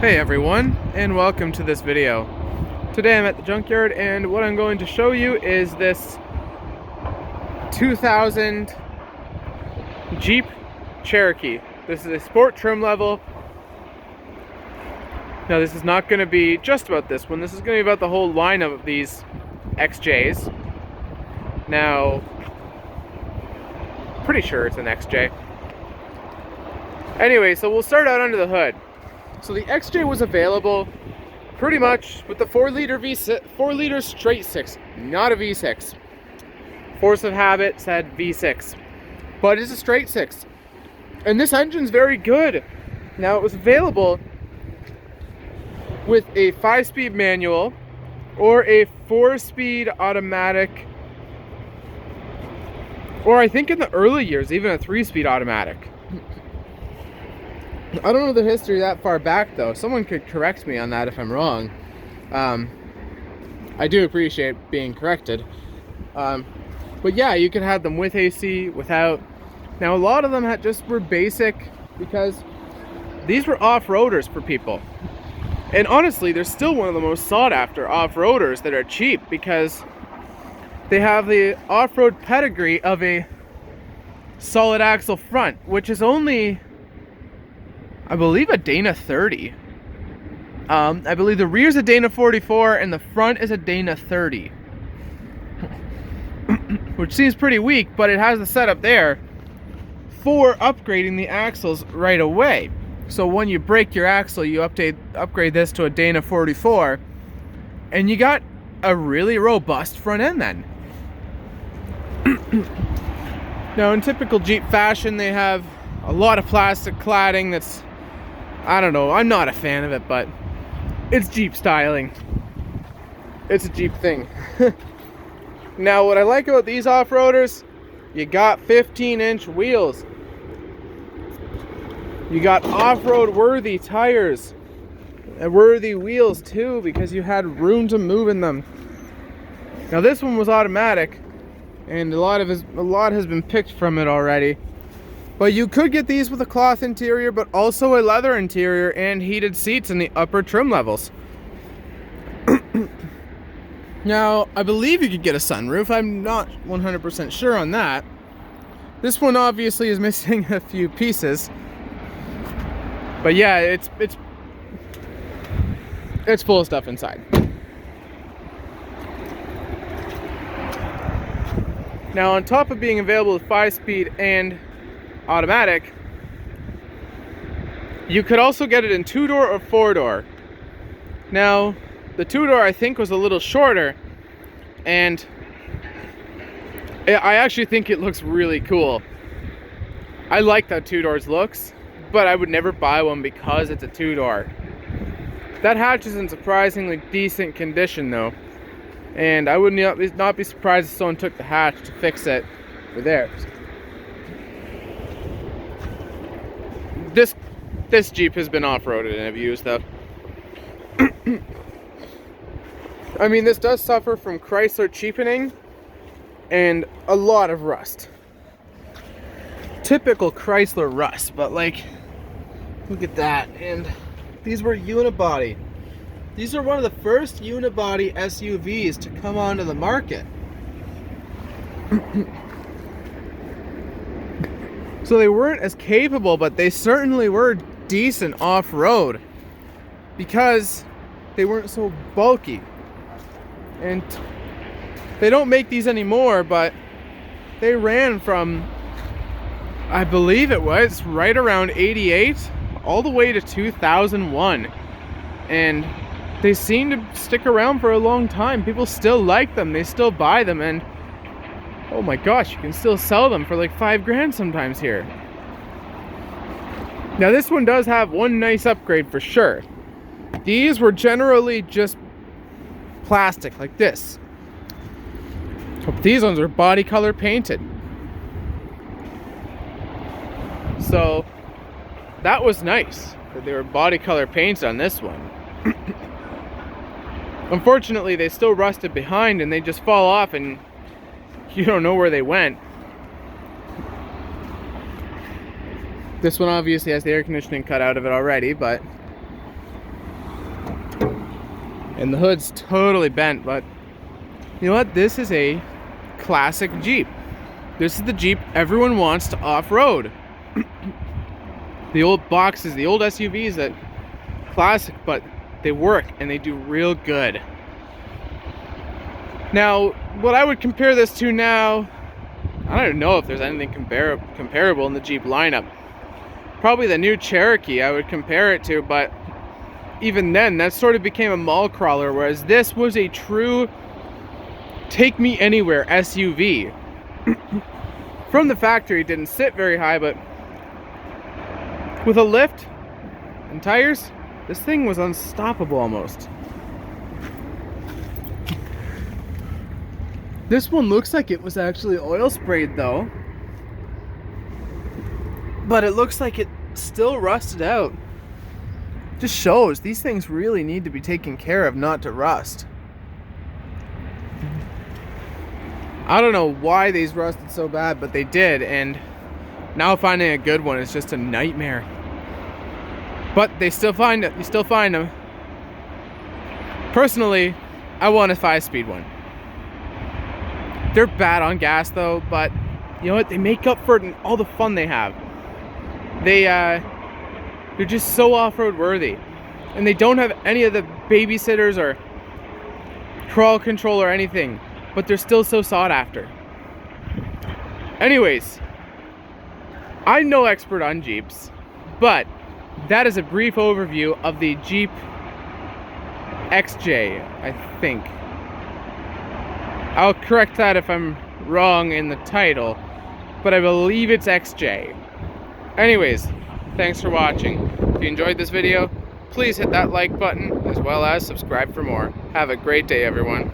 Hey everyone, and welcome to this video. Today I'm at the junkyard, and what I'm going to show you is this 2000 Jeep Cherokee. This is a sport trim level. Now this is not going to be just about this one, this is going to be about the whole line of these XJs. Now, pretty sure it's an XJ. Anyway, so we'll start out under the hood. So the XJ was available pretty much with the 4-liter straight 6, not a V6. Force of habit said V6, but it's a straight 6. And this engine's very good. Now it was available with a 5-speed manual or a 4-speed automatic, or I think in the early years even a 3-speed automatic. I don't know the history that far back though. Someone could correct me on that if I'm wrong. I do appreciate being corrected. But yeah, you could have them with AC, without. Now a lot of them just were basic because these were off-roaders for people. And honestly, they're still one of the most sought after off-roaders that are cheap because they have the off-road pedigree of a solid axle front, which is only, I believe, a Dana 30. I believe the rear's a Dana 44 and the front is a Dana 30. Which seems pretty weak, but it has the setup there for upgrading the axles right away. So when you break your axle, you upgrade this to a Dana 44, and you got a really robust front end then. Now in typical Jeep fashion, they have a lot of plastic cladding that's, I don't know, I'm not a fan of it, but it's Jeep styling. It's a Jeep thing. Now what I like about these off-roaders, you got 15-inch wheels. You got off-road worthy tires and worthy wheels too, because you had room to move in them. Now this one was automatic, and a lot has been picked from it already. But you could get these with a cloth interior, but also a leather interior and heated seats in the upper trim levels. Now, I believe you could get a sunroof. I'm not 100% sure on that. This one obviously is missing a few pieces. But yeah, it's full of stuff inside. Now, on top of being available with 5-speed and automatic, you could also get it in 2-door or 4-door. Now, the 2-door I think was a little shorter, and I actually think it looks really cool. I like how 2-doors looks, but I would never buy one because it's a 2-door. That hatch is in surprisingly decent condition though, and I would not be surprised if someone took the hatch to fix it for theirs. This Jeep has been off-roaded and abused though. I mean, this does suffer from Chrysler cheapening and a lot of rust. Typical Chrysler rust, but like, look at that. And these were unibody. These are one of the first unibody SUVs to come onto the market. So they weren't as capable, but they certainly were decent off-road because they weren't so bulky. And they don't make these anymore, but they ran from, I believe it was right around 88 all the way to 2001, and they seem to stick around for a long time. People still like them, they still buy them, and oh my gosh, you can still sell them for like $5,000 sometimes here. Now this one does have one nice upgrade for sure. These were generally just plastic like this. But these ones are body color painted. So that was nice that they were body color painted on this one. Unfortunately, they still rusted behind and they just fall off and you don't know where they went. This one obviously has the air conditioning cut out of it already, but And the hood's totally bent, but you know what? This is a classic Jeep. This is the Jeep everyone wants to off-road. The old boxes, the old SUVs that classic, but they work and they do real good. Now, what I would compare this to now, I don't know if there's anything comparable in the Jeep lineup. Probably the new Cherokee I would compare it to, but even then, that sort of became a mall crawler, whereas this was a true take me anywhere SUV. From the factory, it didn't sit very high, but with a lift and tires, this thing was unstoppable almost. This one looks like it was actually oil sprayed though, but it looks like it still rusted out. Just shows these things really need to be taken care of not to rust. I don't know why these rusted so bad, but they did, and now finding a good one is just a nightmare. But you still find them. Personally, I want a 5-speed one. They're bad on gas though, but you know what? They make up for it in all the fun they have. They're just so off-road worthy, and they don't have any of the babysitters or crawl control or anything, but they're still so sought after. Anyways, I'm no expert on Jeeps, but that is a brief overview of the Jeep XJ, I think. I'll correct that if I'm wrong in the title, but I believe it's XJ. Anyways, thanks for watching. If you enjoyed this video, please hit that like button as well as subscribe for more. Have a great day, everyone.